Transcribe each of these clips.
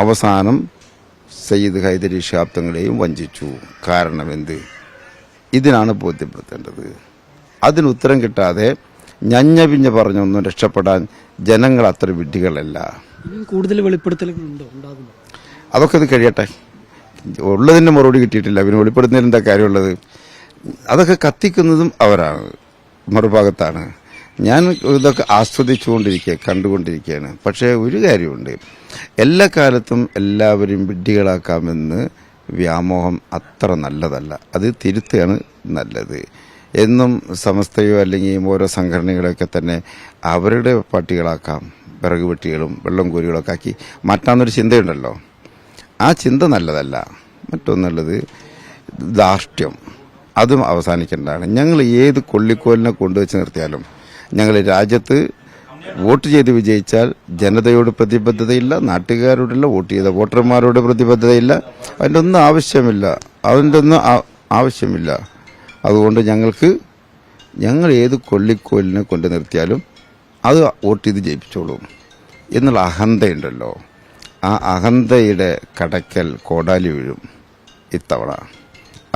അവസാനം സയ്യിദ് ഹൈദരി ശിഹാബ് തങ്ങളെയും വഞ്ചിച്ചു. കാരണം എന്ത്? ഇതിനാണ് ബോധ്യപ്പെടുത്തേണ്ടത്. അതിനുത്തരം കിട്ടാതെ ഞഞ്ഞപിഞ്ഞ പറഞ്ഞൊന്നും രക്ഷപ്പെടാൻ ജനങ്ങൾ അത്ര വിഡ്ഢികളല്ല. കൂടുതൽ വെളിപ്പെടുത്തലുകളുണ്ടോ? അതൊക്കെ ഇത് കഴിയട്ടെ. ഉള്ളതിൻ്റെ മറുപടി കിട്ടിയിട്ടില്ല, പിന്നെ വെളിപ്പെടുത്തുന്നതിൽ എന്താ കാര്യമുള്ളത്? അതൊക്കെ കത്തിക്കുന്നതും അവരാണ്, മറുഭാഗത്താണ്. ഞാൻ ഇതൊക്കെ ആസ്വദിച്ചുകൊണ്ടിരിക്കുക, കണ്ടുകൊണ്ടിരിക്കുകയാണ്. പക്ഷേ ഒരു കാര്യമുണ്ട്, എല്ലാ കാലത്തും എല്ലാവരും വിഡ്ഢികളാക്കാമെന്ന് വ്യാമോഹം അത്ര നല്ലതല്ല. അത് തിരുത്തുകയാണ് നല്ലത്. എന്നും സമസ്തയോ അല്ലെങ്കിൽ ഓരോ സംഘടനകളൊക്കെ തന്നെ അവരുടെ പാർട്ടികളാക്കാം, വിറക് വെട്ടികളും വെള്ളം കോരികളൊക്കെ ആക്കി മാറ്റാമെന്നൊരു ചിന്തയുണ്ടല്ലോ. ആ ചിന്ത നല്ലതല്ല. മറ്റൊന്നുള്ളത് ധാർഷ്ട്യം, അതും അവസാനിക്കേണ്ടതാണ്. ഞങ്ങൾ ഏത് കൊള്ളിക്കോലിനെ കൊണ്ടുവച്ച് നിർത്തിയാലും ഞങ്ങൾ രാജ്യത്ത് വോട്ട് ചെയ്ത് വിജയിച്ചാൽ ജനതയോട് പ്രതിബദ്ധതയില്ല, നാട്ടുകാരോടുള്ള വോട്ട് ചെയ്ത വോട്ടർമാരോട് പ്രതിബദ്ധതയില്ല. അതിൻ്റെ ഒന്നും ആവശ്യമില്ല. അതുകൊണ്ട് ഞങ്ങൾ ഏത് കൊള്ളിക്കോലിനെ കൊണ്ട് നിർത്തിയാലും അത് വോട്ട് ചെയ്ത് ജയിപ്പിച്ചോളും എന്നുള്ള അഹന്തയുണ്ടല്ലോ. ആ അഹന്തയുടെ കടക്കൽ കോടാലി വീഴും ഇത്തവണ.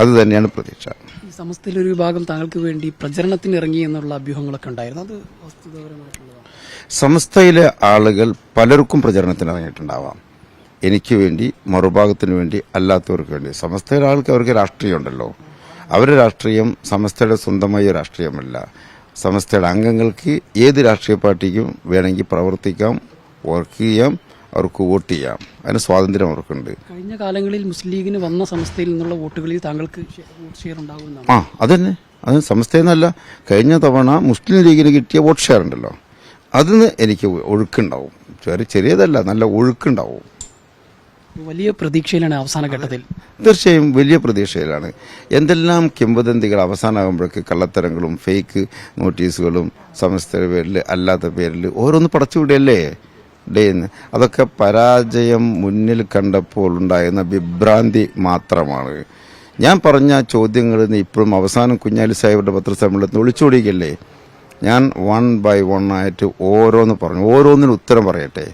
അത് തന്നെയാണ് പ്രതീക്ഷ. ഈ സമസ്തയിലൊരു വിഭാഗം താങ്കൾക്ക് വേണ്ടി പ്രചരണത്തിന് ഇറങ്ങി എന്നുള്ള അഭ്യൂഹങ്ങളൊക്കെ ഉണ്ടായിരുന്നു. അത് വസ്തുതാപരമായിട്ടുള്ളതാണ്. സമസ്തയിലെ ആളുകൾ പലർക്കും പ്രചരണത്തിന് ഇറങ്ങിയിട്ടുണ്ടാവാം. എനിക്ക് വേണ്ടി, മറുഭാഗത്തിന് വേണ്ടി, അല്ലാത്തവർക്ക് വേണ്ടി. സമസ്തയിലെ ആൾക്ക് അവർക്ക് രാഷ്ട്രീയമുണ്ടല്ലോ. അവരുടെ രാഷ്ട്രീയം സമസ്തയുടെ സ്വന്തമായ രാഷ്ട്രീയമല്ല. സമസ്തയുടെ അംഗങ്ങൾക്ക് ഏത് രാഷ്ട്രീയ പാർട്ടിക്കും വേണമെങ്കിൽ പ്രവർത്തിക്കാം, വർക്ക് ചെയ്യാം, അവർക്ക് വോട്ട് ചെയ്യാം. അതിന് സ്വാതന്ത്ര്യം അവർക്കുണ്ട്. കഴിഞ്ഞ കാലങ്ങളിൽ മുസ്ലിം ലീഗിന് വന്ന സമസ്തയിൽ നിന്നുള്ള വോട്ടുകളിൽ താങ്കൾക്ക് വോട്ട് ഷെയർ ഉണ്ടാകുമെന്നാണ്. അതന്നെ. അത് സമസ്തയെന്നല്ല, കഴിഞ്ഞ തവണ മുസ്ലിം ലീഗിന് കിട്ടിയ വോട്ട് ഷെയർ ഉണ്ടല്ലോ, അതിന് എനിക്ക് ഒഴുക്കുണ്ടാവും. ചെറിയതല്ല, നല്ല ഒഴുക്കുണ്ടാവും. വലിയ പ്രതീക്ഷയിലാണ് അവസാന ഘട്ടത്തിൽ. തീർച്ചയായും വലിയ പ്രതീക്ഷയിലാണ്. എന്തെല്ലാം കിംവദന്തികൾ അവസാനമാകുമ്പോഴേക്ക് കള്ളത്തരങ്ങളും ഫേക്ക് നോട്ടീസുകളും സമസ്തയുടെ പേരിൽ അല്ലാത്ത പേരിൽ ഓരോന്ന് പടച്ചുവിടുകയല്ലേ ഡേന്ന്. അതൊക്കെ പരാജയം മുന്നിൽ കണ്ടപ്പോൾ ഉണ്ടായിരുന്ന വിഭ്രാന്തി മാത്രമാണ്. ഞാൻ പറഞ്ഞ ചോദ്യങ്ങളിൽ നിന്ന് ഇപ്പോഴും അവസാനം കുഞ്ഞാലി സാഹിബിന്റെ പത്രസമ്മേളനത്തിൽ ഒളിച്ചോടിക്കല്ലേ. ഞാൻ 1 by 1 ആയിട്ട് ഓരോന്ന് പറഞ്ഞു, ഓരോന്നിനും ഉത്തരം പറയട്ടെ.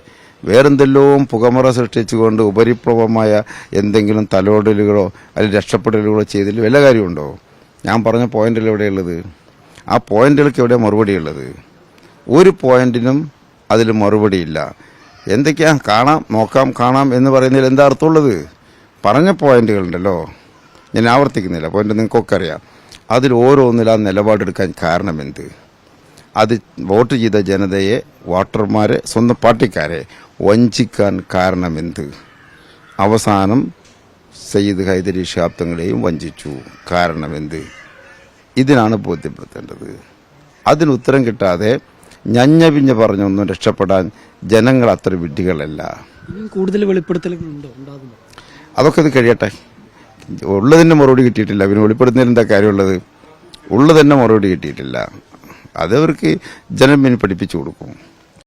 വേറെന്തെല്ലോ പുകമറ സൃഷ്ടിച്ചുകൊണ്ട് ഉപരിപ്ലവമായ എന്തെങ്കിലും തലോടലുകളോ അല്ലെങ്കിൽ രക്ഷപ്പെടലുകളോ ചെയ്തതിൽ വല്ല കാര്യമുണ്ടോ? ഞാൻ പറഞ്ഞ പോയിന്റുകൾ എവിടെയുള്ളത്? ആ പോയിന്റുകൾക്ക് എവിടെ മറുപടിയുള്ളത്? ഒരു പോയിന്റിനും അതിൽ മറുപടിയില്ല. എന്തൊക്കെയാ കാണാം എന്ന് പറയുന്നതിൽ എന്താ അർത്ഥമുള്ളത്? പറഞ്ഞ പോയിന്റുകളുണ്ടല്ലോ, ഞാൻ ആവർത്തിക്കുന്നില്ല, പോയിന്റ് നിങ്ങൾക്കൊക്കെ അറിയാം. അതിൽ ഓരോന്നിലും ആ നിലപാടെടുക്കാൻ കാരണമെന്ത്? അത് വോട്ട് ചെയ്ത ജനതയെ, വോട്ടർമാരെ, സ്വന്തം പാർട്ടിക്കാരെ വഞ്ചിക്കാൻ കാരണമെന്ത്? അവസാനം സയ്യിദ് ഹൈദരി ശിഹാബ് തങ്ങളെയും വഞ്ചിച്ചു. കാരണമെന്ത്? ഇതിനാണ് ബോധ്യപ്പെടുത്തേണ്ടത്. അതിനുത്തരം കിട്ടാതെ ഞഞ്ഞപിഞ്ഞ പറഞ്ഞൊന്നും രക്ഷപ്പെടാൻ ജനങ്ങൾ അത്ര വിഡ്ഢികളല്ല. കൂടുതൽ വെളിപ്പെടുത്തലുകളുണ്ടോ? അതൊക്കെ ഇത് കഴിയട്ടെ. ഉള്ളതിൻ്റെ മറുപടി കിട്ടിയിട്ടില്ല, പിന്നെ വെളിപ്പെടുത്തുന്നതിൽ എന്താ കാര്യമുള്ളത്? ഉള്ളതിൻ്റെ മറുപടി കിട്ടിയിട്ടില്ല. അതവർക്ക് ജനം പഠിപ്പിച്ചു കൊടുക്കും.